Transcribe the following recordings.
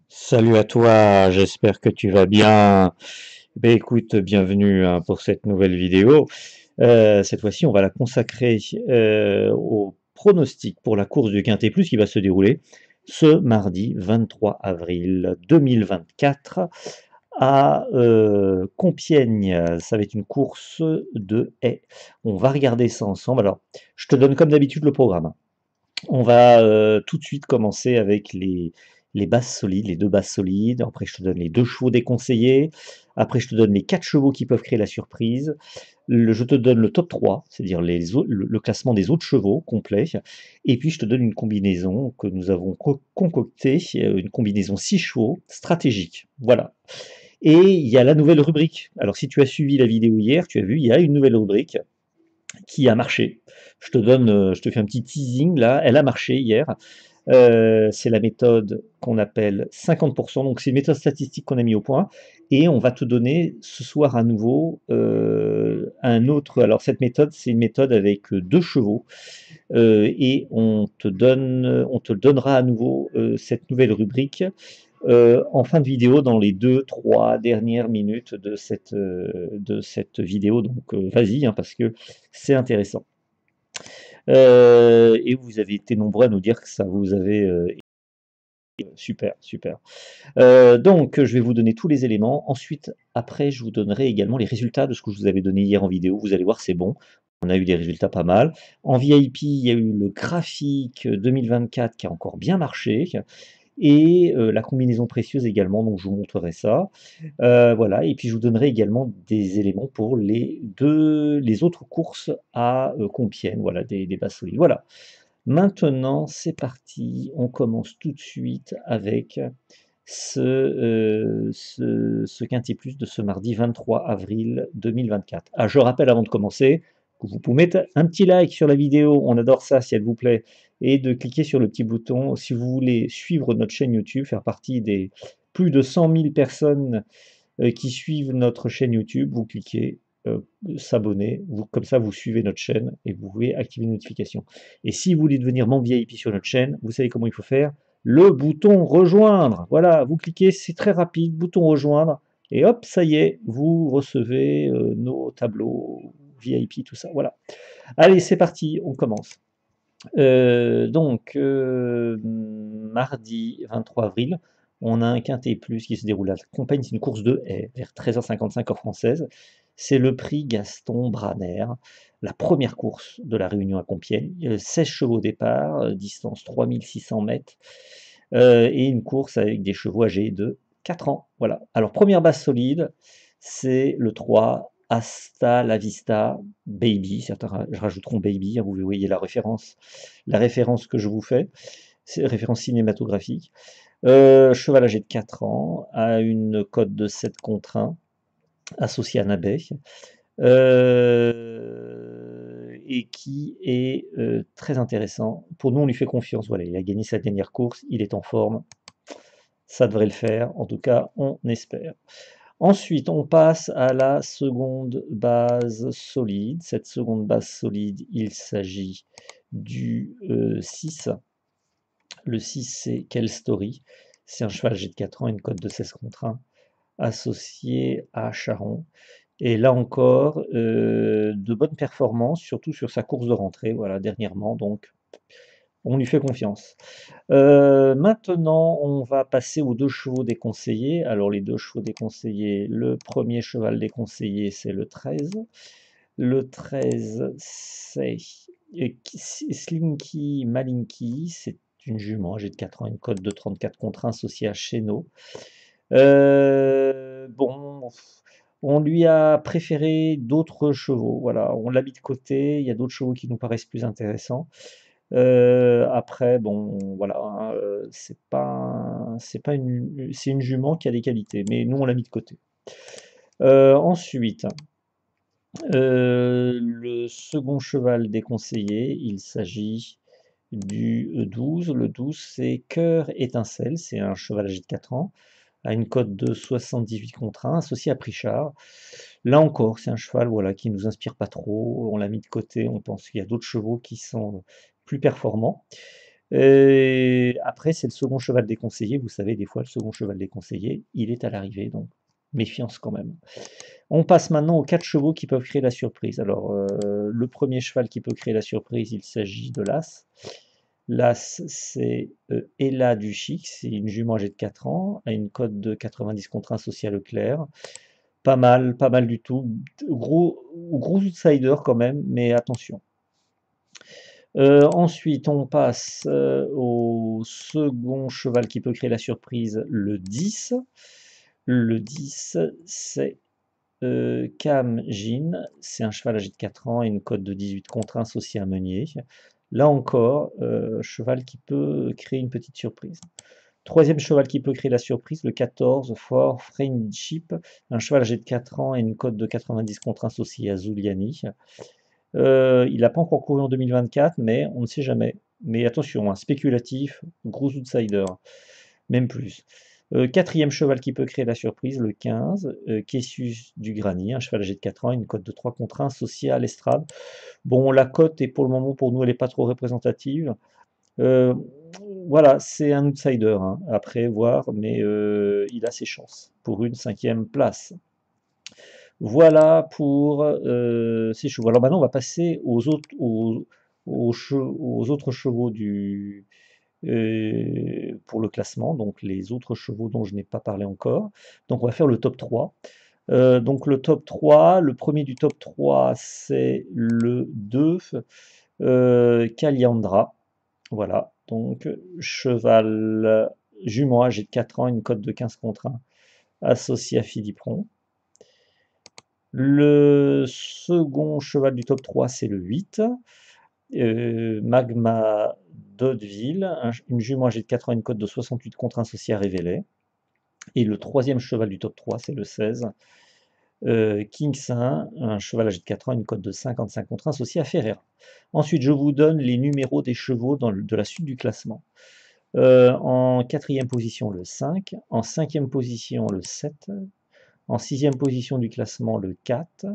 Salut à toi, j'espère que tu vas bien. Ben écoute, bienvenue pour cette nouvelle vidéo. Cette fois-ci, on va la consacrer au pronostic pour la course du Quintet Plus qui va se dérouler ce mardi 23 avril 2024 à Compiègne. Ça va être une course de haies. On va regarder ça ensemble. Alors, je te donne comme d'habitude le programme. On va tout de suite commencer avec les bases solides, les deux bases solides. Après, je te donne les deux chevaux déconseillés. Après, je te donne les quatre chevaux qui peuvent créer la surprise. Je te donne le top 3, c'est-à-dire le classement des autres chevaux complet. Et puis, je te donne une combinaison que nous avons concoctée, une combinaison 6 chevaux stratégique. Voilà. Et il y a la nouvelle rubrique. Alors, si tu as suivi la vidéo hier, tu as vu, il y a une nouvelle rubrique qui a marché. Je te fais un petit teasing là, elle a marché hier. C'est la méthode qu'on appelle 50%, donc c'est une méthode statistique qu'on a mis au point, et on va te donner ce soir à nouveau un autre. Alors cette méthode, c'est une méthode avec deux chevaux, et on te donnera à nouveau cette nouvelle rubrique en fin de vidéo dans les 2-3 dernières minutes de cette vidéo. Donc vas-y, hein, parce que c'est intéressant. Et vous avez été nombreux à nous dire que ça vous avait super, super. Donc, je vais vous donner tous les éléments. Ensuite, après, je vous donnerai également les résultats de ce que je vous avais donné hier en vidéo. Vous allez voir, c'est bon. On a eu des résultats pas mal. En VIP, il y a eu le graphique 2024 qui a encore bien marché. Et la combinaison précieuse également, donc je vous montrerai ça. Voilà, et puis je vous donnerai également des éléments pour les autres courses à Compiègne, voilà, des bases solides. Voilà. Maintenant, c'est parti. On commence tout de suite avec ce Quintet Plus de ce mardi 23 avril 2024. Ah, je rappelle avant de commencer que vous pouvez mettre un petit like sur la vidéo, on adore ça si elle vous plaît, et de cliquer sur le petit bouton si vous voulez suivre notre chaîne YouTube, faire partie des plus de 100 000 personnes qui suivent notre chaîne YouTube. Vous cliquez s'abonner, comme ça vous suivez notre chaîne et vous pouvez activer les notifications. Et si vous voulez devenir membre VIP sur notre chaîne, vous savez comment il faut faire, le bouton rejoindre. Voilà, vous cliquez, c'est très rapide, bouton rejoindre, et hop, ça y est, vous recevez nos tableaux VIP, tout ça. Voilà. Allez, c'est parti, on commence. Mardi 23 avril, on a un quintet plus qui se déroule à Compiègne, c'est une course de haies, vers 13h55 heure française. C'est le prix Gaston Braner, la première course de la Réunion à Compiègne. Il y a 16 chevaux au départ, distance 3600 mètres, et une course avec des chevaux âgés de 4 ans. Voilà. Alors, première base solide, c'est le 3, Hasta la Vista Baby. Certains rajouteront Baby, hein, vous voyez la référence que je vous fais, c'est une référence cinématographique. Cheval âgé de 4 ans, à une cote de 7 contre 1, associé à Nabet, et qui est très intéressant. Pour nous, on lui fait confiance. Voilà, il a gagné sa dernière course, il est en forme, ça devrait le faire. En tout cas, on espère. Ensuite, on passe à la seconde base solide. Cette seconde base solide, il s'agit du 6. Le 6, c'est Quelle Story. C'est un cheval âgé de 4 ans, une cote de 16 contre 1, associé à Charon. Et là encore, de bonnes performances, surtout sur sa course de rentrée, voilà, dernièrement, donc on lui fait confiance. Maintenant, on va passer aux deux chevaux déconseillés. Alors, les deux chevaux déconseillés, le premier cheval déconseillé, c'est le 13. Le 13, c'est Slinky Malinky, c'est une jument âgée de 4 ans, une cote de 34 contre 1 associée à Chéneau. Bon, on lui a préféré d'autres chevaux, voilà, on l'a mis de côté, il y a d'autres chevaux qui nous paraissent plus intéressants. Après, bon, voilà, hein, c'est une jument qui a des qualités, mais nous on l'a mis de côté. Ensuite, le second cheval déconseillé, il s'agit du 12. Le 12, c'est Cœur Étincelle, c'est un cheval âgé de 4 ans, à une cote de 78 contre 1, associé à Prichard. Là encore, c'est un cheval, voilà, qui nous inspire pas trop, on l'a mis de côté, on pense qu'il y a d'autres chevaux qui sont plus performants. Et après, c'est le second cheval déconseillé. Vous savez, des fois, le second cheval déconseillé, il est à l'arrivée, donc méfiance quand même. On passe maintenant aux 4 chevaux qui peuvent créer la surprise. Alors, le premier cheval qui peut créer la surprise, il s'agit de l'As. L'As, c'est Ella du Chic, c'est une jument âgée de 4 ans, a une cote de 90 contre 1 sociale Leclerc. Pas mal du tout. Gros outsider quand même, mais attention. Ensuite, on passe au second cheval qui peut créer la surprise, le 10. Le 10, c'est Cam Jin, c'est un cheval âgé de 4 ans et une cote de 18 contre 1 associé à Meunier. Là encore, cheval qui peut créer une petite surprise. Troisième cheval qui peut créer la surprise, le 14, For Friendship, un cheval âgé de 4 ans et une cote de 90 contre 1 associé à Zuliani. Il n'a pas encore couru en 2024, mais on ne sait jamais. Mais attention, spéculatif, gros outsider, même plus. Quatrième cheval qui peut créer la surprise, le 15, Kessus du Grani, un cheval âgé de 4 ans, une cote de 3 contre 1 associé à l'Estrade. Bon, la cote est pour le moment, pour nous, elle n'est pas trop représentative. Euh, voilà, c'est un outsider, hein, après voir, mais il a ses chances pour une 5e place. Voilà pour ces chevaux. Alors maintenant, on va passer aux autres chevaux pour le classement, donc les autres chevaux dont je n'ai pas parlé encore. Donc on va faire le top 3. Donc le top 3, le premier du top 3, c'est le 2, Caliandra. Voilà, donc cheval jument âgé de 4 ans, une cote de 15 contre 1, associé à Philippe Ron. Le second cheval du top 3, c'est le 8, Magma d'Hauteville, une jument âgée de 4 ans, une cote de 68 contre 1 associé à Révélé. Et le troisième cheval du top 3, c'est le 16, King Saint, un cheval âgé de 4 ans, une cote de 55 contre 1 associé à Ferreira. Ensuite, je vous donne les numéros des chevaux de la suite du classement. En quatrième position, le 5, en cinquième position, le 7, en sixième position du classement, le 4,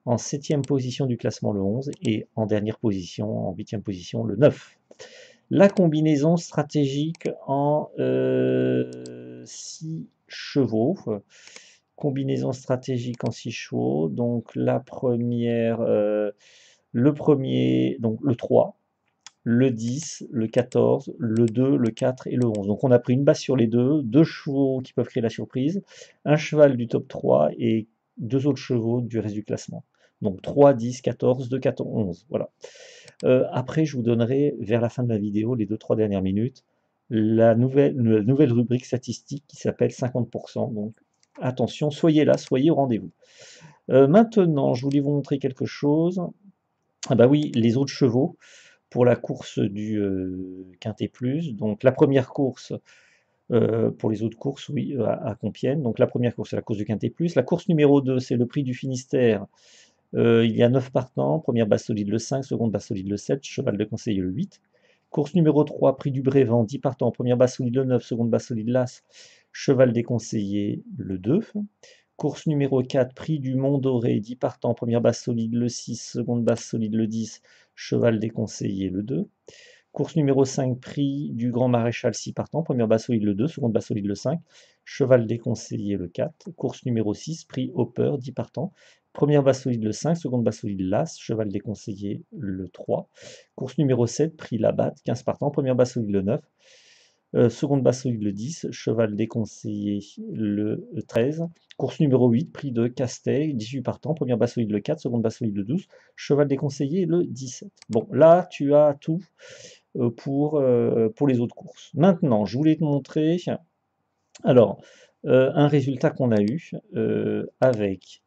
en septième position du classement, le 11, et en dernière position, en huitième position, le 9. La combinaison stratégique en 6 chevaux. Combinaison stratégique en 6 chevaux. Donc la première, le premier, donc le 3, le 10, le 14, le 2, le 4 et le 11. Donc on a pris une base sur les deux chevaux qui peuvent créer la surprise, un cheval du top 3 et 2 autres chevaux du reste du classement. Donc 3, 10, 14, 2, 14, 11. Voilà. Après, je vous donnerai vers la fin de la vidéo, les 2-3 dernières minutes, la nouvelle rubrique statistique qui s'appelle 50%. Donc attention, soyez là, soyez au rendez-vous. Maintenant, je voulais vous montrer quelque chose. Ah bah oui, les autres chevaux pour la course du Quintet Plus. Donc la première course, pour les autres courses, oui, à Compiègne. Donc la première course, c'est la course du Quintet Plus. La course numéro 2, c'est le prix du Finistère. Il y a 9 partants. Première base solide le 5, seconde base solide le 7, cheval de conseiller le 8. Course numéro 3, prix du Brévent, 10 partants. Première base solide le 9, seconde base solide l'As, cheval déconseillé le 2. Course numéro 4, prix du Mont Doré, 10 partants. Première base solide le 6, seconde base solide le 10, cheval déconseillé le 2. Course numéro 5, prix du Grand Maréchal 6 partants. Première base solide le 2, seconde base solide le 5, cheval déconseillé le 4. Course numéro 6, prix Hopper 10 partants. Première base solide le 5, seconde base solide l'As, cheval déconseillé le 3. Course numéro 7, prix Labatte 15 partants. Première base solide le 9. Seconde base solide le 10, cheval déconseillé le 13. Course numéro 8, prix de Castet, 18 partants. Première base solide le 4, seconde base solide le 12, cheval déconseillé le 17. Bon, là, tu as tout pour les autres courses. Maintenant, je voulais te montrer alors, un résultat qu'on a eu avec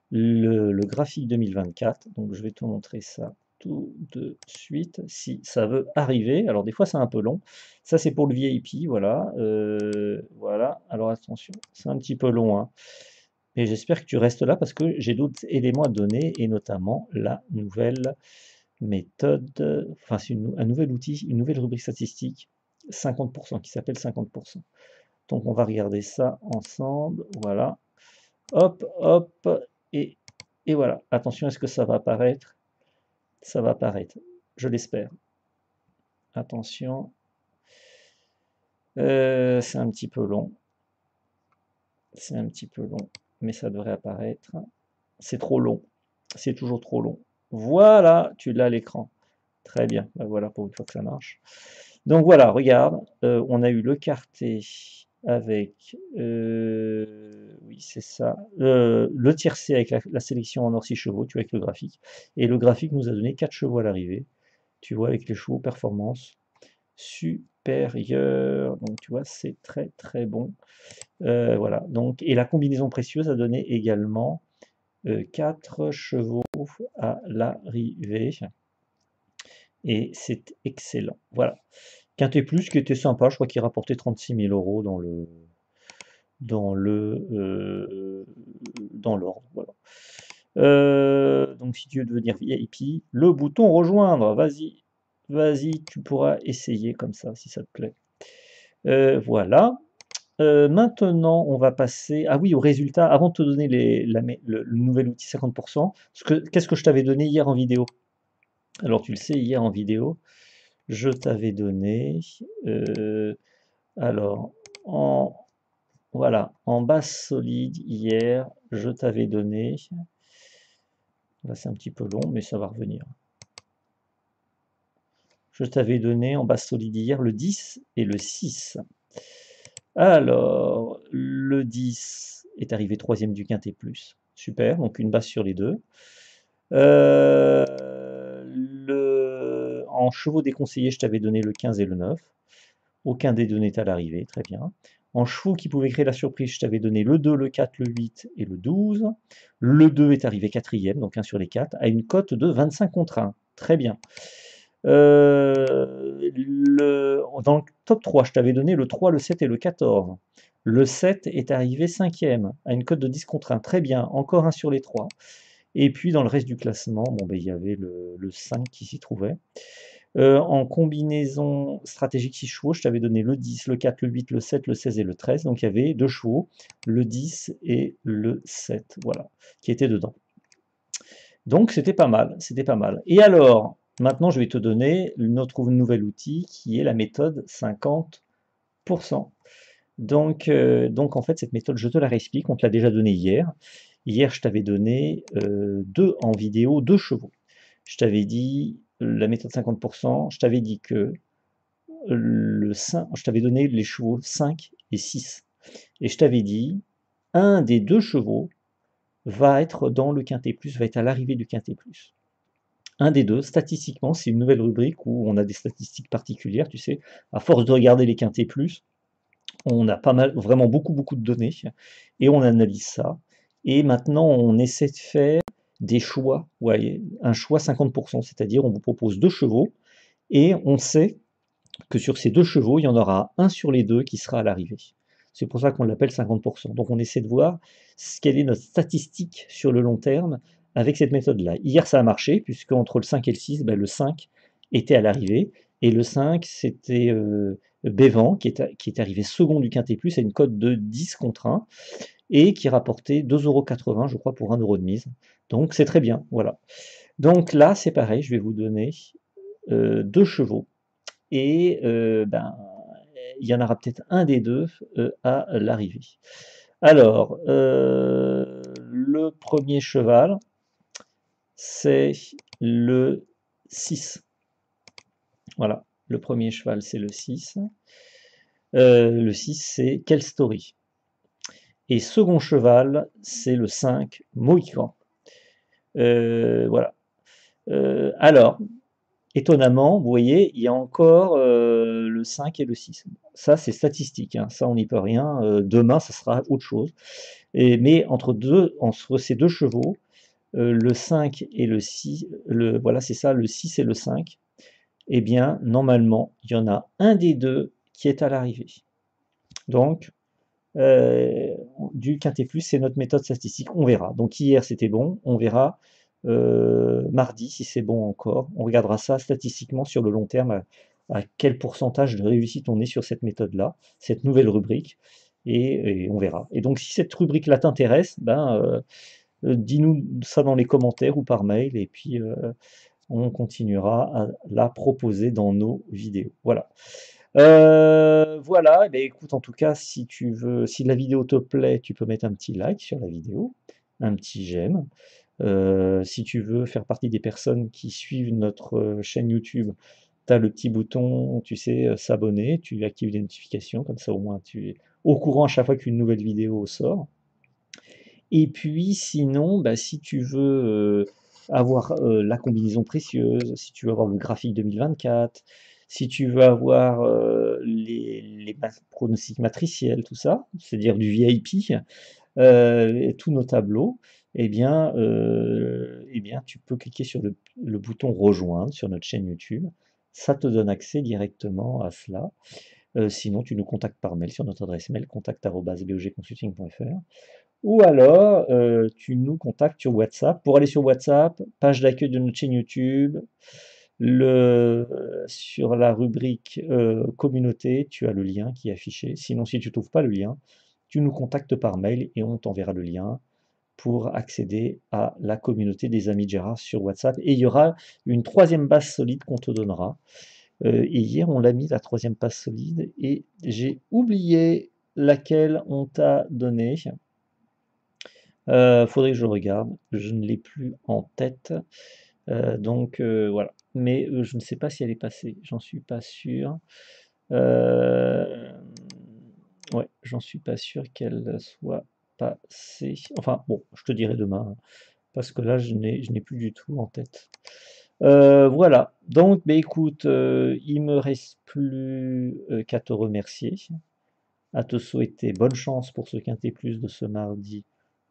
le graphique 2024. Donc, je vais te montrer ça tout de suite, si ça veut arriver. Alors, des fois, c'est un peu long. Ça, c'est pour le VIP, voilà. Voilà, alors attention, c'est un petit peu long, hein. Et j'espère que tu restes là parce que j'ai d'autres éléments à donner, et notamment la nouvelle méthode, enfin, c'est un nouvel outil, une nouvelle rubrique statistique, 50%, qui s'appelle 50%. Donc, on va regarder ça ensemble, voilà. Hop, hop, et, et voilà. Attention, est-ce que ça va apparaître? Ça va apparaître, je l'espère. Attention, C'est un petit peu long. C'est un petit peu long, mais ça devrait apparaître. C'est trop long. C'est toujours trop long. Voilà, tu l'as à l'écran. Très bien. Ben voilà pour une fois que ça marche. Donc voilà, regarde, on a eu le quartet avec, oui c'est ça, le tiercé avec la sélection en or 6 chevaux, tu vois avec le graphique. Et le graphique nous a donné 4 chevaux à l'arrivée. Tu vois avec les chevaux performance supérieure. Donc tu vois, c'est très très bon. Voilà. Donc, et la combinaison précieuse a donné également 4 chevaux à l'arrivée. Et c'est excellent. Voilà. Quintet Plus qui était sympa, je crois qu'il rapportait 36 000 euros dans le dans l'ordre. Voilà. Donc si tu veux devenir VIP, le bouton rejoindre, vas-y, vas-y, tu pourras essayer comme ça si ça te plaît. Voilà. Maintenant, on va passer, ah oui, aux résultats. Avant de te donner le nouvel outil 50%, qu'est-ce que je t'avais donné hier en vidéo? Alors tu le sais, hier en vidéo, je t'avais donné, alors, en, voilà, en base solide, hier, je t'avais donné, là c'est un petit peu long, mais ça va revenir. Je t'avais donné en base solide hier le 10 et le 6. Alors, le 10 est arrivé troisième du quintet plus. Super, donc une base sur les deux. En chevaux déconseillés, je t'avais donné le 15 et le 9. Aucun des deux n'est à l'arrivée, très bien. En chevaux qui pouvaient créer la surprise, je t'avais donné le 2, le 4, le 8 et le 12. Le 2 est arrivé quatrième, donc 1 sur les 4, à une cote de 25 contre 1. Très bien. Dans le top 3, je t'avais donné le 3, le 7 et le 14. Le 7 est arrivé cinquième, à une cote de 10 contre 1. Très bien, encore un sur les 3. Et puis dans le reste du classement, bon, ben, il y avait le 5 qui s'y trouvait. En combinaison stratégique 6 chevaux, je t'avais donné le 10, le 4, le 8, le 7, le 16 et le 13. Donc il y avait 2 chevaux, le 10 et le 7, voilà, qui étaient dedans. Donc c'était pas mal, c'était pas mal. Et alors, maintenant je vais te donner notre nouvel outil qui est la méthode 50%. Donc en fait, cette méthode, je te la réexplique, on te l'a déjà donnée hier. Hier, je t'avais donné en vidéo 2 chevaux. Je t'avais dit la méthode 50%, je t'avais dit que je t'avais donné les chevaux 5 et 6. Et je t'avais dit, un des 2 chevaux va être dans le quintet plus, va être à l'arrivée du quintet plus. Un des deux, statistiquement, c'est une nouvelle rubrique où on a des statistiques particulières, tu sais. À force de regarder les quintets plus, on a pas mal, vraiment beaucoup, beaucoup de données, et on analyse ça. Et maintenant, on essaie de faire des choix, ouais, un choix 50%, c'est-à-dire on vous propose 2 chevaux, et on sait que sur ces 2 chevaux, il y en aura un sur les 2 qui sera à l'arrivée. C'est pour ça qu'on l'appelle 50%. Donc on essaie de voir quelle est notre statistique sur le long terme avec cette méthode-là. Hier, ça a marché, puisque entre le 5 et le 6, ben, le 5 était à l'arrivée, et le 5, c'était Bévan, qui est arrivé second du Quintet Plus, à une cote de 10 contre 1, et qui rapportait 2,80 €, je crois, pour 1 € de mise. Donc c'est très bien, voilà. Donc là, c'est pareil, je vais vous donner 2 chevaux et ben, il y en aura peut-être un des deux à l'arrivée. Alors, le premier cheval, c'est le 6. Voilà, le premier cheval, c'est le 6. Le 6, c'est Quelle Story. Et second cheval, c'est le 5, Mohican. Voilà. Alors, étonnamment, vous voyez, il y a encore le 5 et le 6. Ça, c'est statistique, hein, ça, on n'y peut rien. Demain, ça sera autre chose. Mais entre ces deux chevaux, le 5 et le 6, voilà, c'est ça, le 6 et le 5, eh bien, normalement, il y en a un des deux qui est à l'arrivée. Donc, du quintet plus, c'est notre méthode statistique, on verra. Donc hier, c'était bon, on verra mardi si c'est bon encore. On regardera ça statistiquement sur le long terme, à quel pourcentage de réussite on est sur cette méthode-là, cette nouvelle rubrique, et on verra. Et donc si cette rubrique-là t'intéresse, ben, dis-nous ça dans les commentaires ou par mail, et puis on continuera à la proposer dans nos vidéos. Voilà. Voilà, et beh, écoute, en tout cas, si la vidéo te plaît, tu peux mettre un petit like sur la vidéo, un petit j'aime. Si tu veux faire partie des personnes qui suivent notre chaîne YouTube, tu as le petit bouton, tu sais, s'abonner, tu actives les notifications, comme ça au moins tu es au courant à chaque fois qu'une nouvelle vidéo sort. Et puis sinon, bah, si tu veux avoir la combinaison précieuse, si tu veux avoir le graphique 2024, si tu veux avoir les pronostics matriciels, tout ça, c'est-à-dire du VIP, et tous nos tableaux, eh bien, tu peux cliquer sur le bouton rejoindre sur notre chaîne YouTube. Ça te donne accès directement à cela. Sinon, tu nous contactes par mail sur notre adresse mail contact@bogconsulting.fr. Ou alors, tu nous contactes sur WhatsApp. Pour aller sur WhatsApp, page d'accueil de notre chaîne YouTube, sur la rubrique communauté, tu as le lien qui est affiché. Sinon, si tu ne trouves pas le lien, tu nous contactes par mail et on t'enverra le lien pour accéder à la communauté des amis de Gérard sur WhatsApp. Et il y aura une troisième base solide qu'on te donnera. Et hier, on l'a mis, la troisième base solide, et j'ai oublié laquelle on t'a donné. Faudrait que je regarde, je ne l'ai plus en tête. Donc voilà. Mais je ne sais pas si elle est passée, j'en suis pas sûr. Euh, ouais, j'en suis pas sûr qu'elle soit passée. Enfin bon, je te dirai demain, hein, parce que là je n'ai plus du tout en tête. Voilà. Donc, bah, écoute, il me reste plus qu'à te remercier, à te souhaiter bonne chance pour ce Quintet Plus de ce mardi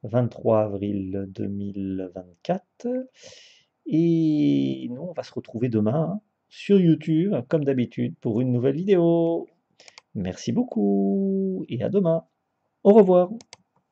23 avril 2024. Et nous, on va se retrouver demain hein, sur YouTube, comme d'habitude, pour une nouvelle vidéo. Merci beaucoup et à demain. Au revoir.